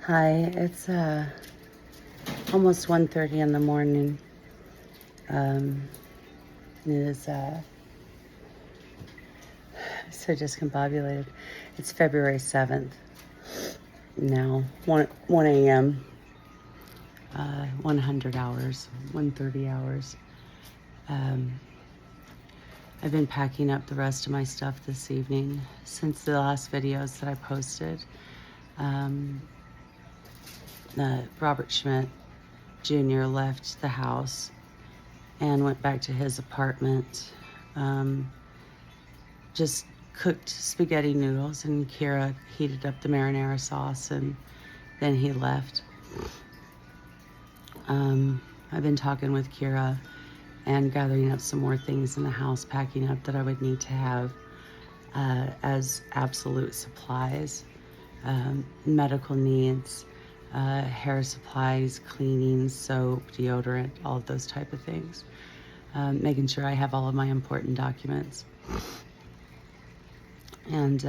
Hi, it's almost 1:30 in the morning. It is so discombobulated. It's February 7th now, 1 a.m., 100 hours, 1:30 hours. I've been packing up the rest of my stuff this evening since the last videos that I posted. Robert Schmidt Jr. left the house and went back to his apartment. Just cooked spaghetti noodles, and Kira heated up the marinara sauce, and then he left. I've been talking with Kira and gathering up some more things in the house, packing up that I would need to have as absolute supplies, medical needs, hair supplies, cleaning, soap, deodorant, all of those type of things. Making sure I have all of my important documents. And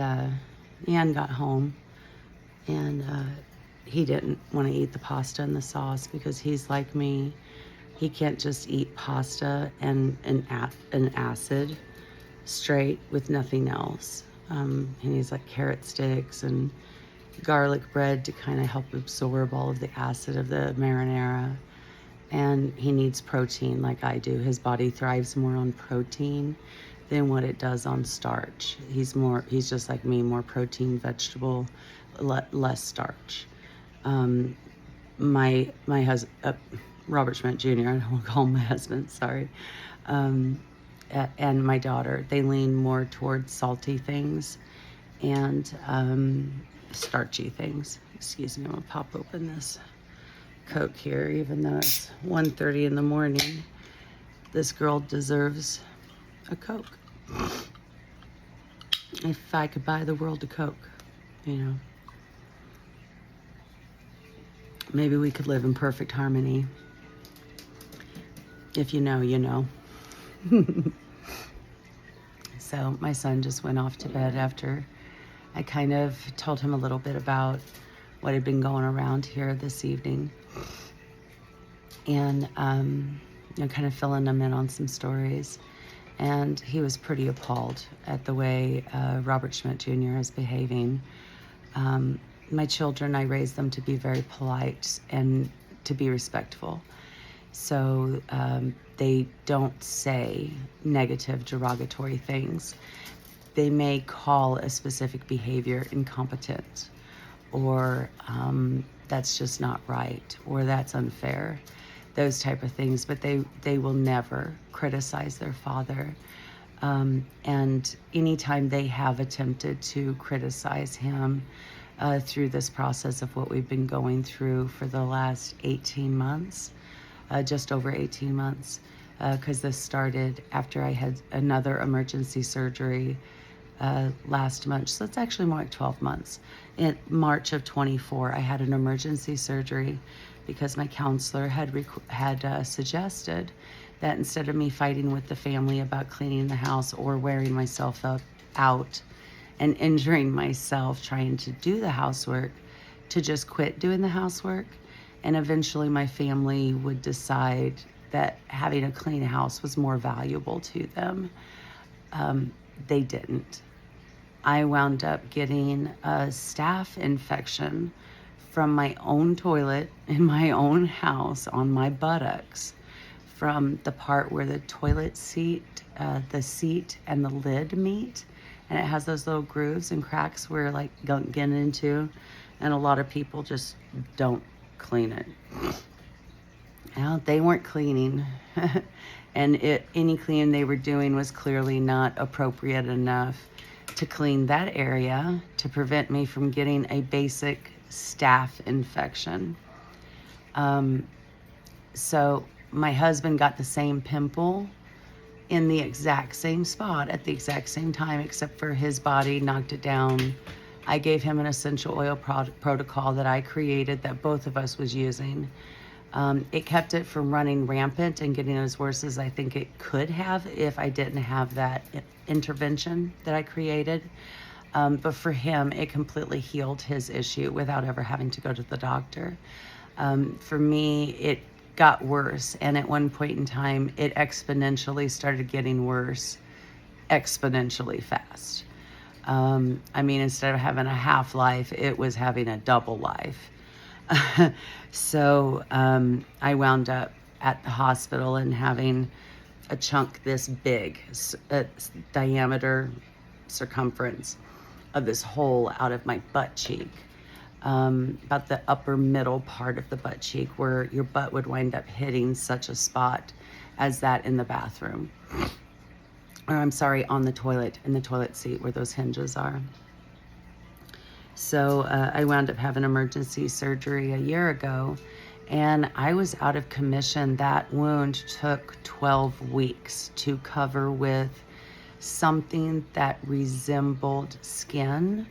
Ian got home, and he didn't want to eat the pasta and the sauce because he's like me. He can't just eat pasta and an acid straight with nothing else. And he's like carrot sticks and garlic bread to kind of help absorb all of the acid of the marinara. And he needs protein like I do. His body thrives more on protein than what it does on starch. He's just like me, more protein, vegetable, less starch. My husband, Robert Schmidt Jr., I don't want to call him my husband, sorry, and my daughter, they lean more towards salty things and starchy things. Excuse me, I'm gonna pop open this Coke here, even though it's 1:30 in the morning. This girl deserves a Coke. If I could buy the world a Coke, maybe we could live in perfect harmony. If you know, you know. So my son just went off to bed after I kind of told him a little bit about what had been going around here this evening. And, kind of filling him in on some stories. And he was pretty appalled at the way Robert Schmidt Jr. is behaving. My children, I raised them to be very polite and to be respectful. So they don't say negative, derogatory things. They may call a specific behavior incompetent, or that's just not right, or that's unfair, those type of things. But they will never criticize their father. And anytime they have attempted to criticize him through this process of what we've been going through for the last 18 months, just over 18 months, because this started after I had another emergency surgery last month. So it's actually more like 12 months. In March of 24, I had an emergency surgery because my counselor had suggested that instead of me fighting with the family about cleaning the house or wearing myself out and injuring myself trying to do the housework, to just quit doing the housework. And eventually my family would decide that having a clean house was more valuable to them. They didn't. I wound up getting a staph infection from my own toilet in my own house on my buttocks, from the part where the toilet seat, the seat and the lid meet. And it has those little grooves and cracks where like gunk get into, and a lot of people just don't clean it. Well, they weren't cleaning, and any cleaning they were doing was clearly not appropriate enough to clean that area to prevent me from getting a basic staph infection. So my husband got the same pimple in the exact same spot at the exact same time, except for his body knocked it down. I gave him an essential oil protocol that I created that both of us was using. It kept it from running rampant and getting as worse as I think it could have if I didn't have that intervention that I created. But for him, it completely healed his issue without ever having to go to the doctor. For me, it got worse. And at one point in time, it exponentially started getting worse, exponentially fast. I mean, instead of having a half life, it was having a double life. So I wound up at the hospital and having a chunk this big, diameter, circumference of this hole out of my butt cheek, about the upper middle part of the butt cheek, where your butt would wind up hitting such a spot as that in the bathroom. Or I'm sorry, on the toilet, in the toilet seat where those hinges are. So I wound up having emergency surgery a year ago, and I was out of commission. That wound took 12 weeks to cover with something that resembled skin,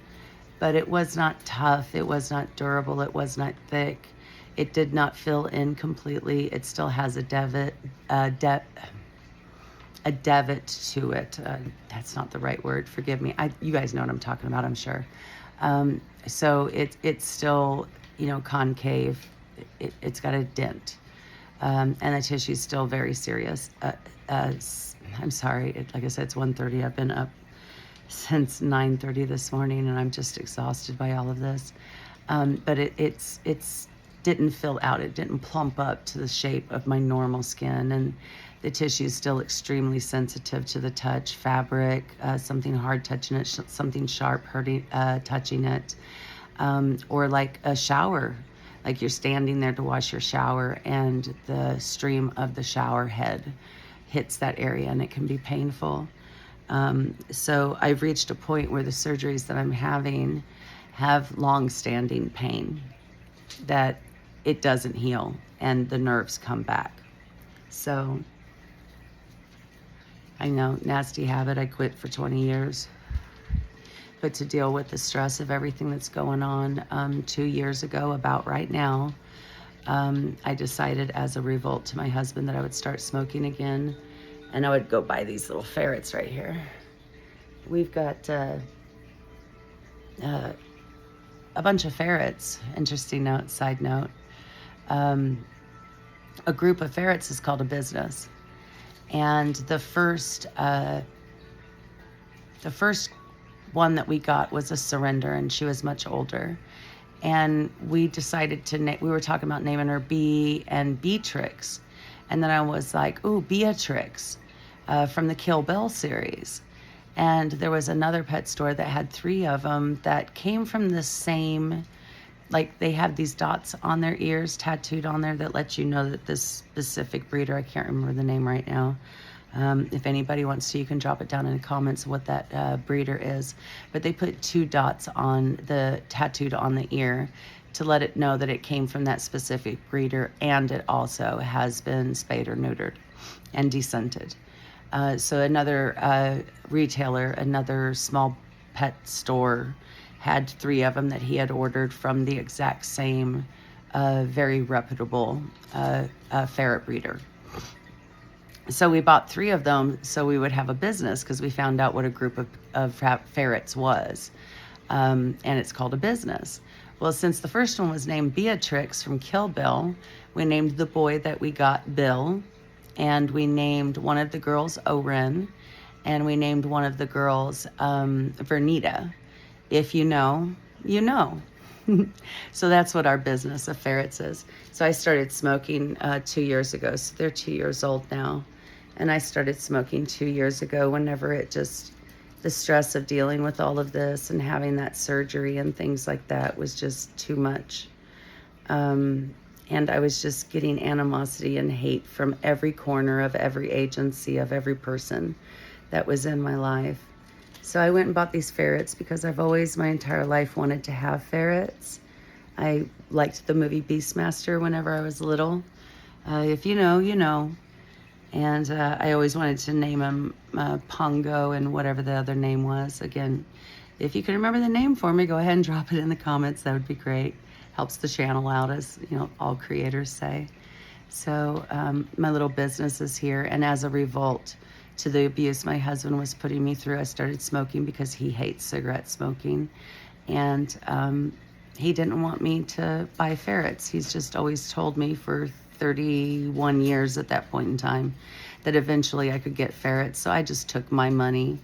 but it was not tough, it was not durable, it was not thick, it did not fill in completely. It still has a devet to it. That's not the right word, forgive me. You guys know what I'm talking about, I'm sure. So it's still, concave. It's got a dent, and the tissue's still very serious. I'm sorry, like I said, it's 1:30. I've been up since 9:30 this morning, and I'm just exhausted by all of this. But it's didn't fill out. It didn't plump up to the shape of my normal skin, and the tissue is still extremely sensitive to the touch. Fabric, something hard touching it, something sharp touching it, or like a shower. Like you're standing there to wash your shower, and the stream of the shower head hits that area, and it can be painful. So I've reached a point where the surgeries that I'm having have long-standing pain that it doesn't heal, and the nerves come back. So I know, nasty habit, I quit for 20 years. But to deal with the stress of everything that's going on, 2 years ago, about right now, I decided as a revolt to my husband that I would start smoking again, and I would go buy these little ferrets right here. We've got a bunch of ferrets. Interesting note, side note. A group of ferrets is called a business. And the first one that we got was a surrender, and she was much older. And we decided to we were talking about naming her Bee and Beatrix. And then I was like, ooh, Beatrix, from the Kill Bill series. And there was another pet store that had 3 of them that came from the same, like they have these dots on their ears tattooed on there that let you know that this specific breeder, I can't remember the name right now. If anybody wants to, you can drop it down in the comments what that breeder is. But they put 2 dots on the tattooed on the ear to let it know that it came from that specific breeder, and it also has been spayed or neutered and descented. So another retailer, another small pet store, had 3 of them that he had ordered from the exact same very reputable ferret breeder. So we bought 3 of them so we would have a business, because we found out what a group of ferrets was. And it's called a business. Well, since the first one was named Beatrix from Kill Bill, we named the boy that we got Bill, and we named one of the girls Oren, and we named one of the girls Vernita. If you know, you know. So that's what our business of ferrets is. So I started smoking 2 years ago. So they're 2 years old now. And I started smoking 2 years ago whenever the stress of dealing with all of this and having that surgery and things like that was just too much. And I was just getting animosity and hate from every corner of every agency, of every person that was in my life. So I went and bought these ferrets because I've always, my entire life, wanted to have ferrets. I liked the movie Beastmaster whenever I was little. If you know, you know. And I always wanted to name him Pongo and whatever the other name was. Again, if you can remember the name for me, go ahead and drop it in the comments. That would be great. Helps the channel out, as all creators say. So my little business is here. And as a revolt to the abuse my husband was putting me through. I started smoking because he hates cigarette smoking. And he didn't want me to buy ferrets. He's just always told me for 31 years at that point in time that eventually I could get ferrets. So I just took my money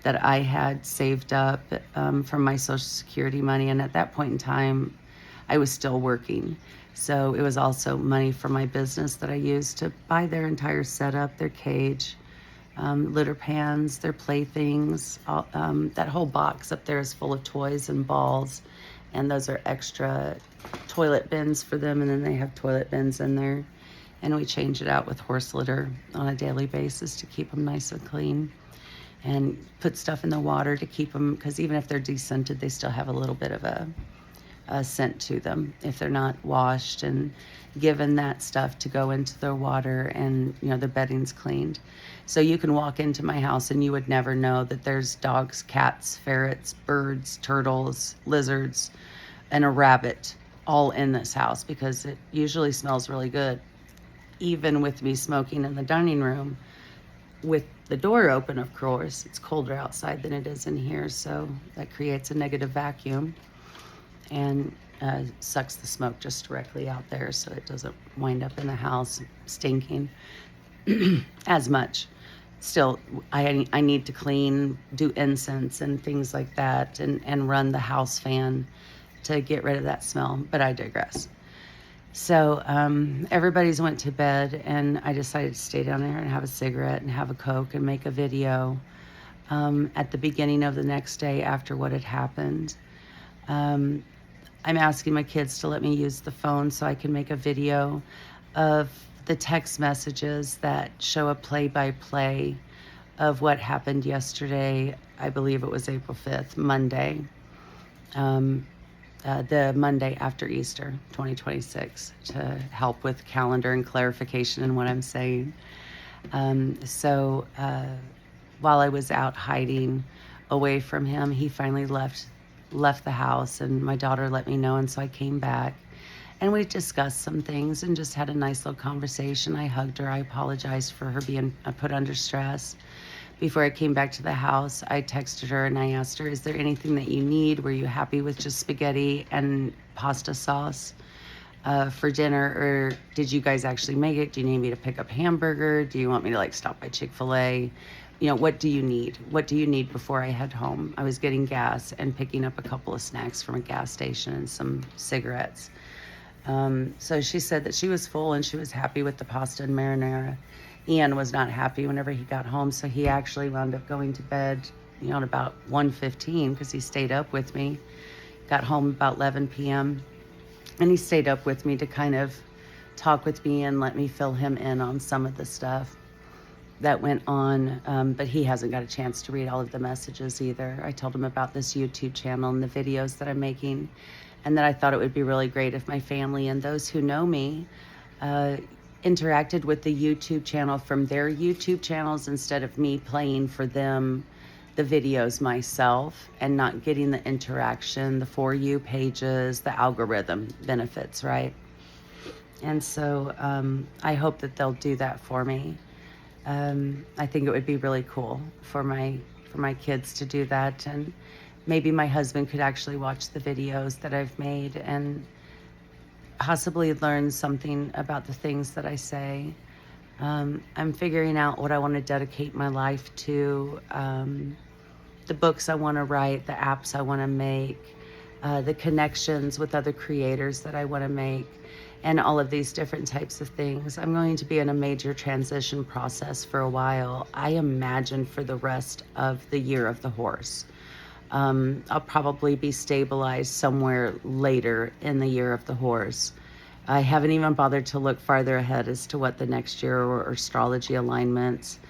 that I had saved up from my Social Security money. And at that point in time, I was still working. So it was also money for my business that I used to buy their entire setup, their cage, litter pans, their playthings. That whole box up there is full of toys and balls. And those are extra toilet bins for them. And then they have toilet bins in there. And we change it out with horse litter on a daily basis to keep them nice and clean. And put stuff in the water to keep them, because even if they're descented, they still have a little bit of a scent to them if they're not washed and given that stuff to go into their water, and the bedding's cleaned. So you can walk into my house and you would never know that there's dogs, cats, ferrets, birds, turtles, lizards, and a rabbit all in this house, because it usually smells really good. Even with me smoking in the dining room with the door open, of course, it's colder outside than it is in here, so that creates a negative vacuum and sucks the smoke just directly out there, so it doesn't wind up in the house stinking as much. Still, I need to clean, do incense and things like that, and run the house fan to get rid of that smell, but I digress. So everybody's went to bed, and I decided to stay down there and have a cigarette and have a Coke and make a video at the beginning of the next day after what had happened. I'm asking my kids to let me use the phone so I can make a video of the text messages that show a play-by-play of what happened yesterday. I believe it was April 5th, Monday. The Monday after Easter, 2026, to help with calendar and clarification in what I'm saying. So while I was out hiding away from him, he finally left the house, and my daughter let me know, and so I came back. And we discussed some things and just had a nice little conversation. I hugged her. I apologized for her being put under stress. Before I came back to the house, I texted her and I asked her, is there anything that you need? Were you happy with just spaghetti and pasta sauce for dinner? Or did you guys actually make it? Do you need me to pick up hamburger? Do you want me to stop by Chick-fil-A? What do you need? What do you need before I head home? I was getting gas and picking up a couple of snacks from a gas station and some cigarettes. So she said that she was full and she was happy with the pasta and marinara. Ian was not happy whenever he got home, so he actually wound up going to bed, at about 1:15 because he stayed up with me. Got home about 11 p.m. and he stayed up with me to kind of talk with me and let me fill him in on some of the stuff that went on, but he hasn't got a chance to read all of the messages either. I told him about this YouTube channel and the videos that I'm making, and that I thought it would be really great if my family and those who know me interacted with the YouTube channel from their YouTube channels instead of me playing for them the videos myself and not getting the interaction, the For You pages, the algorithm benefits, right? And so I hope that they'll do that for me. I think it would be really cool for my kids to do that, and maybe my husband could actually watch the videos that I've made and possibly learn something about the things that I say. I'm figuring out what I want to dedicate my life to, the books I want to write, the apps I want to make, the connections with other creators that I want to make, and all of these different types of things. I'm going to be in a major transition process for a while. I imagine for the rest of the year of the horse. I'll probably be stabilized somewhere later in the year of the horse. I haven't even bothered to look farther ahead as to what the next year or astrology alignments.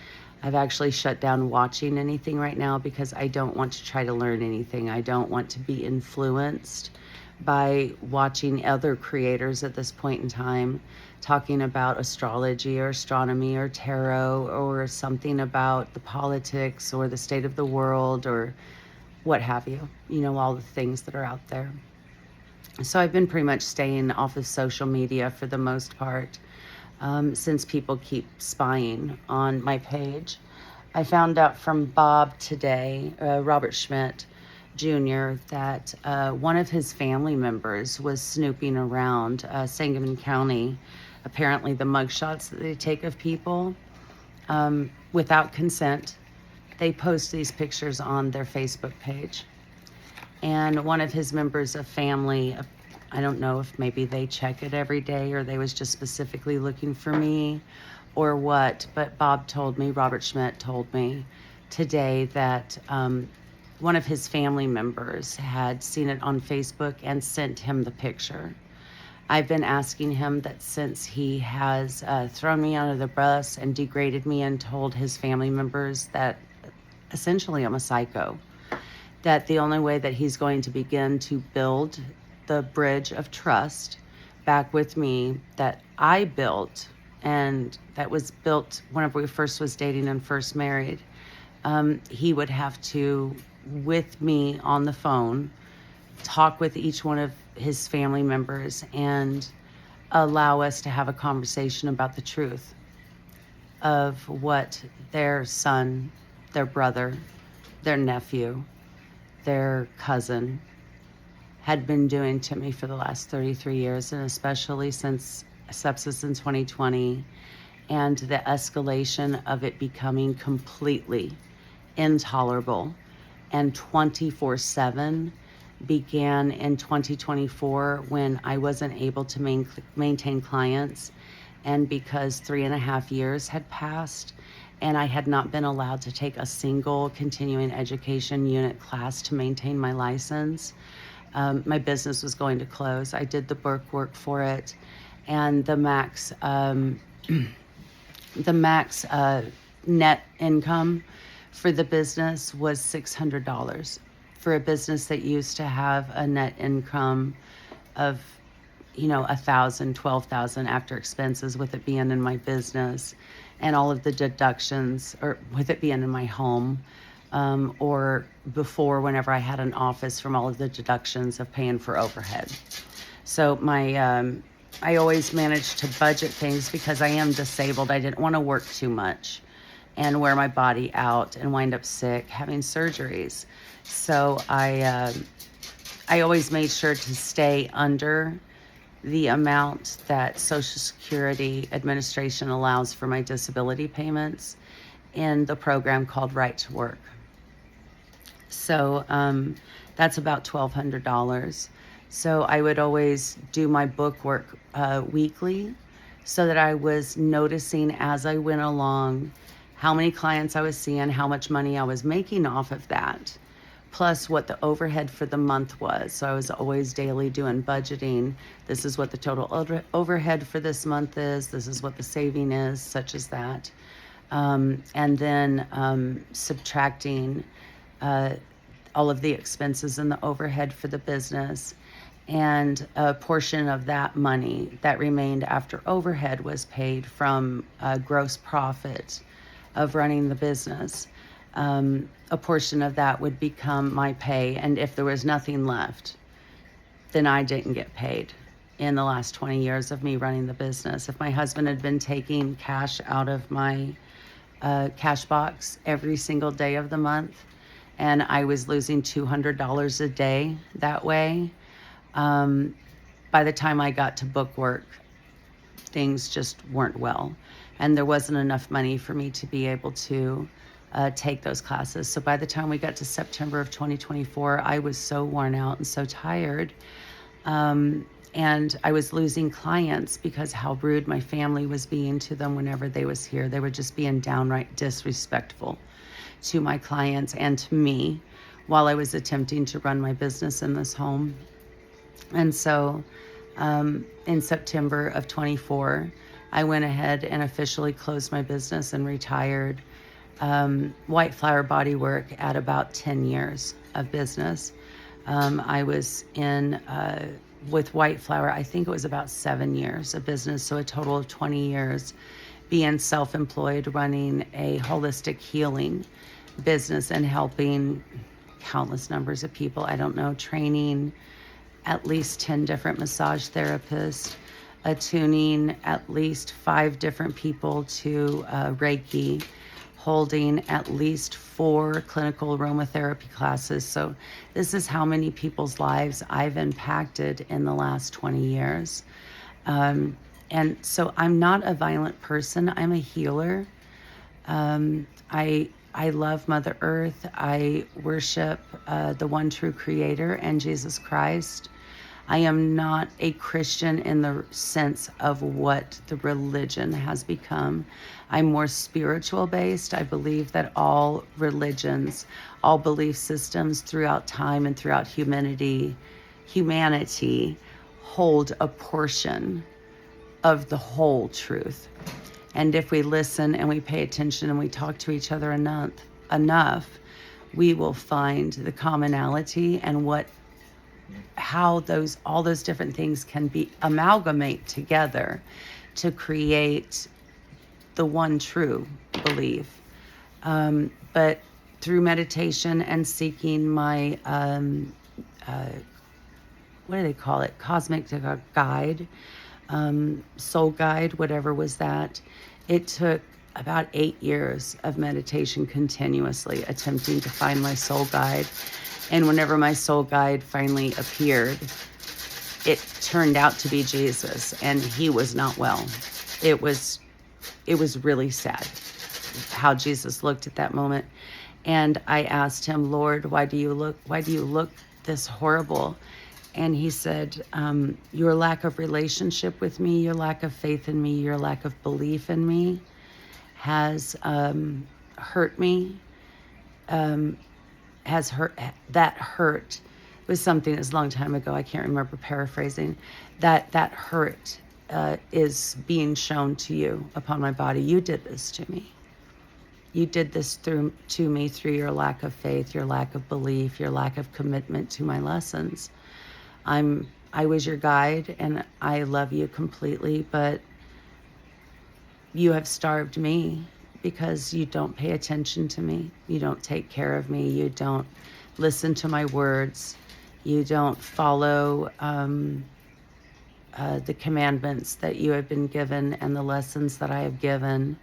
I've actually shut down watching anything right now because I don't want to try to learn anything. I don't want to be influenced by watching other creators at this point in time talking about astrology or astronomy or tarot or something about the politics or the state of the world or what have you, all the things that are out there. So I've been pretty much staying off of social media for the most part, since people keep spying on my page. I found out from Bob today, Robert Schmidt Jr., that one of his family members was snooping around Sangamon County. Apparently, the mugshots that they take of people without consent, they post these pictures on their Facebook page. And one of his members of family, I don't know if maybe they check it every day or they was just specifically looking for me or what, but Bob told me, Robert Schmidt told me today that one of his family members had seen it on Facebook and sent him the picture. I've been asking him that since he has thrown me under the bus and degraded me and told his family members that essentially I'm a psycho, that the only way that he's going to begin to build the bridge of trust back with me that I built, and that was built whenever we first was dating and first married, he would have to, with me on the phone, talk with each one of his family members and allow us to have a conversation about the truth of what their son, their brother, their nephew, their cousin had been doing to me for the last 33 years, and especially since sepsis in 2020 and the escalation of it becoming completely intolerable and 24/7 began in 2024 when I wasn't able to maintain clients, and because 3.5 years had passed and I had not been allowed to take a single continuing education unit class to maintain my license. My business was going to close. I did the work for it, and the max net income for the business was $600. For a business that used to have a net income of, $1,000, $12,000 after expenses, with it being in my business and all of the deductions, or with it being in my home, or before whenever I had an office, from all of the deductions of paying for overhead. So I always managed to budget things because I am disabled. I didn't want to work too much and wear my body out and wind up sick having surgeries. So I always made sure to stay under the amount that Social Security Administration allows for my disability payments in the program called Right to Work. So that's about $1,200. So I would always do my book work weekly, so that I was noticing as I went along how many clients I was seeing, how much money I was making off of that, plus what the overhead for the month was. So I was always daily doing budgeting. This is what the total overhead for this month is. This is what the saving is, such as that. And then subtracting all of the expenses and the overhead for the business. And a portion of that money that remained after overhead was paid from gross profit of running the business. A portion of that would become my pay, and if there was nothing left, then I didn't get paid in the last 20 years of me running the business. If my husband had been taking cash out of my cash box every single day of the month, and I was losing $200 a day that way, by the time I got to book work, things just weren't well. And there wasn't enough money for me to be able to take those classes. So by the time we got to September of 2024, I was so worn out and so tired. And I was losing clients because how rude my family was being to them whenever they was here. They were just being downright disrespectful to my clients and to me while I was attempting to run my business in this home. And so in September of 24, I went ahead and officially closed my business and retired. White Flower Body Work at about 10 years of business. I was in, with White Flower, I think it was about 7 years of business, so a total of 20 years being self-employed, running a holistic healing business and helping countless numbers of people. I don't know, training at least 10 different massage therapists, attuning at least 5 different people to Reiki, holding at least 4 clinical aromatherapy classes. So this is how many people's lives I've impacted in the last 20 years. And so I'm not a violent person. I'm a healer. I love Mother Earth. I worship the one true Creator and Jesus Christ. I am not a Christian in the sense of what the religion has become. I'm more spiritual based. I believe that all religions, all belief systems throughout time and throughout humanity hold a portion of the whole truth. And if we listen and we pay attention and we talk to each other enough, we will find the commonality and how all those different things can be amalgamate together to create the one true belief. But through meditation and seeking my what do they call it? Cosmic guide, soul guide, whatever was that. It took about 8 years of meditation continuously attempting to find my soul guide. And whenever my soul guide finally appeared, it turned out to be Jesus, and he was not well. It was really sad how Jesus looked at that moment. And I asked him, Lord, why do you look this horrible? And he said, your lack of relationship with me, your lack of faith in me, your lack of belief in me has hurt me. That hurt was something that's a long time ago. I can't remember paraphrasing. That hurt is being shown to you upon my body. You did this to me. You did this to me through your lack of faith, your lack of belief, your lack of commitment to my lessons. I was your guide, and I love you completely, but you have starved me because you don't pay attention to me. You don't take care of me. You don't listen to my words. You don't follow the commandments that you have been given and the lessons that I have given,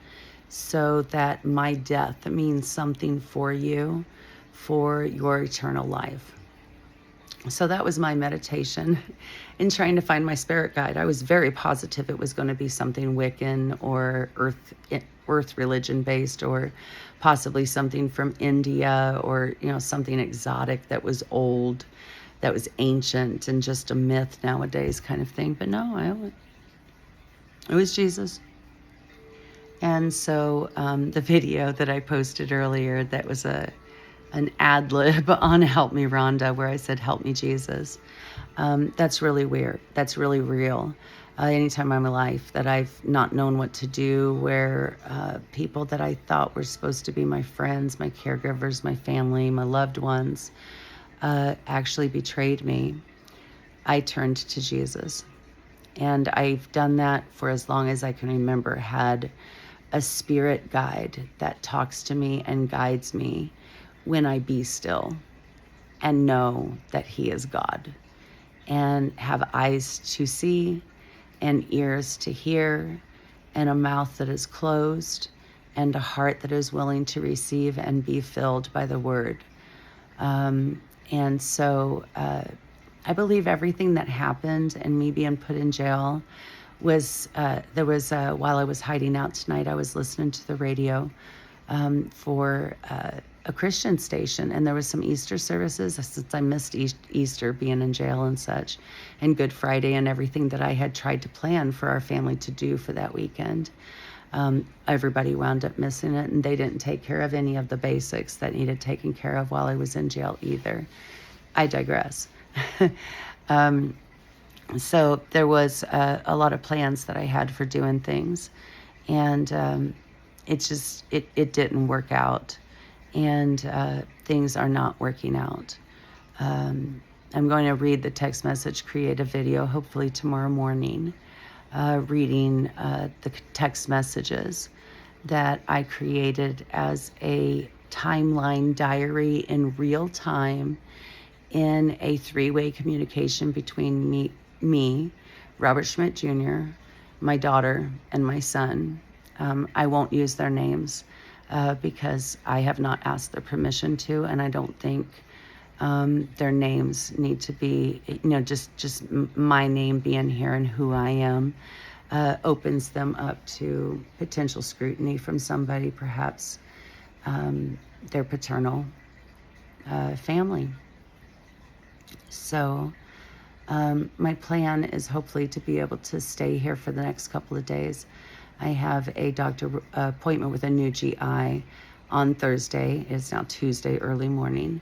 so that my death means something for you, for your eternal life. So that was my meditation in trying to find my spirit guide. I was very positive it was going to be something Wiccan or earth religion based, or possibly something from India, or something exotic that was old, that was ancient and just a myth nowadays kind of thing. But no, it was Jesus. And so the video that I posted earlier, that was an ad lib on Help Me Rhonda, where I said, help me Jesus. That's really weird. That's really real. Anytime in my life that I've not known what to do, where people that I thought were supposed to be my friends, my caregivers, my family, my loved ones, actually betrayed me, I turned to Jesus. And I've done that for as long as I can remember, had a spirit guide that talks to me and guides me when I be still and know that he is God, and have eyes to see and ears to hear and a mouth that is closed and a heart that is willing to receive and be filled by the word. And so I believe everything that happened and me being put in jail was, while I was hiding out tonight, I was listening to the radio for a Christian station, and there was some Easter services, since I missed Easter being in jail and such, and Good Friday and everything that I had tried to plan for our family to do for that weekend. Everybody wound up missing it, and they didn't take care of any of the basics that needed taken care of while I was in jail either. I digress. So there was a lot of plans that I had for doing things, and it didn't work out, and things are not working out. I'm going to read the text message, create a video, hopefully tomorrow morning, reading the text messages that I created as a timeline diary in real time, in a 3-way communication between me, Robert Schmidt Jr., my daughter, and my son. I won't use their names. because I have not asked their permission to, and I don't think their names need to be, just my name being here and who I am opens them up to potential scrutiny from somebody, perhaps their paternal family. So my plan is hopefully to be able to stay here for the next couple of days. I have a doctor appointment with a new GI on Thursday. It's now Tuesday early morning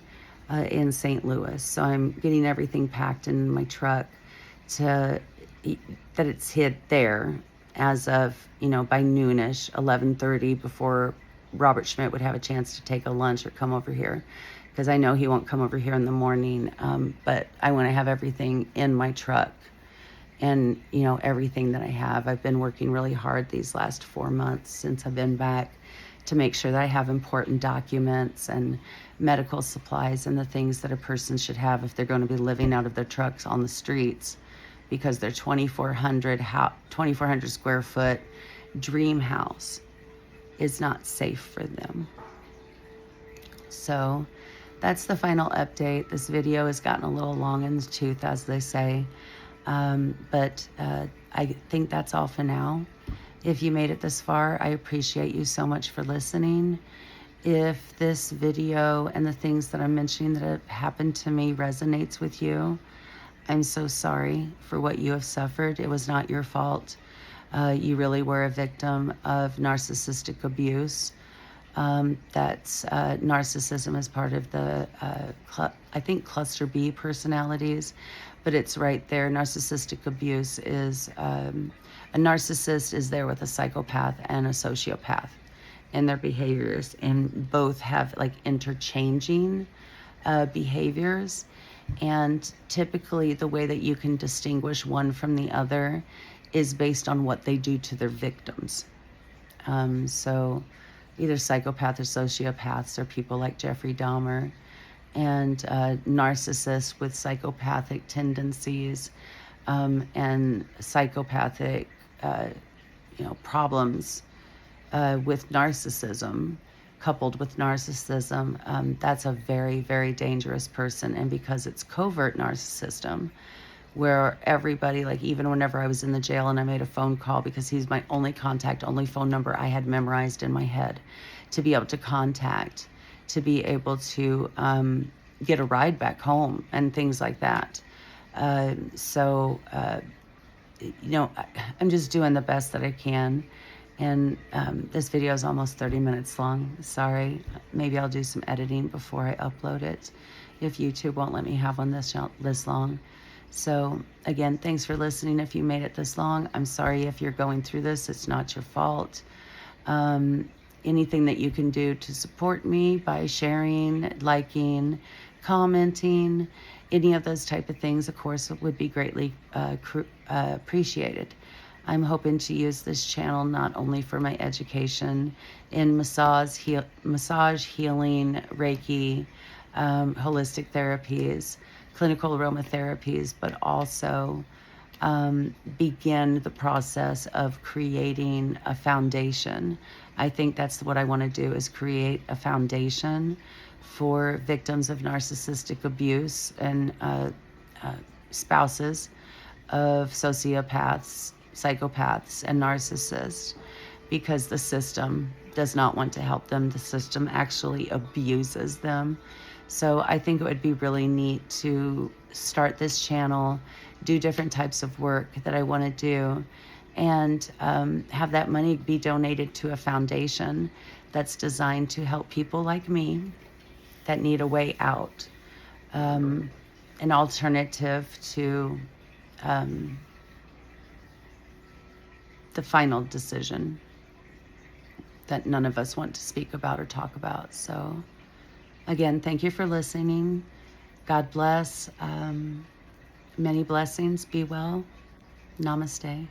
in St. Louis. So I'm getting everything packed in my truck that it's hid there as of, by noonish, 11:30, before Robert Schmidt would have a chance to take a lunch or come over here, because I know he won't come over here in the morning. But I want to have everything in my truck, and everything that I have. I've been working really hard these last 4 months since I've been back to make sure that I have important documents and medical supplies and the things that a person should have if they're going to be living out of their trucks on the streets, because their 2,400 square foot dream house is not safe for them. So that's the final update. This video has gotten a little long in the tooth, as they say. But I think that's all for now. If you made it this far, I appreciate you so much for listening. If this video and the things that I'm mentioning that have happened to me resonates with you, I'm so sorry for what you have suffered. It was not your fault. You really were a victim of narcissistic abuse. Narcissism is part of the, I think, cluster B personalities, but it's right there. Narcissistic abuse is, a narcissist is there with a psychopath and a sociopath in their behaviors, and both have like interchanging behaviors. And typically the way that you can distinguish one from the other is based on what they do to their victims. So either psychopath or sociopaths are people like Jeffrey Dahmer, and narcissists with psychopathic tendencies and psychopathic problems with narcissism, coupled with narcissism, that's a very, very dangerous person. And because it's covert narcissism, where everybody, like even whenever I was in the jail and I made a phone call, because he's my only contact, only phone number I had memorized in my head to be able to contact, to be able to get a ride back home and things like that. I'm just doing the best that I can. And this video is almost 30 minutes long. Sorry. Maybe I'll do some editing before I upload it, if YouTube won't let me have one this long. So again, thanks for listening. If you made it this long, I'm sorry if you're going through this. It's not your fault. Anything that you can do to support me by sharing, liking, commenting, any of those type of things, of course, would be greatly appreciated. I'm hoping to use this channel not only for my education in massage healing, Reiki, holistic therapies, clinical aromatherapies, but also begin the process of creating a foundation. I think that's what I want to do, is create a foundation for victims of narcissistic abuse and spouses of sociopaths, psychopaths, and narcissists, because the system does not want to help them. The system actually abuses them. So I think it would be really neat to start this channel, do different types of work that I want to do, and have that money be donated to a foundation that's designed to help people like me that need a way out, an alternative to the final decision that none of us want to speak about or talk about. So again, thank you for listening. God bless. Many blessings. Be well. Namaste.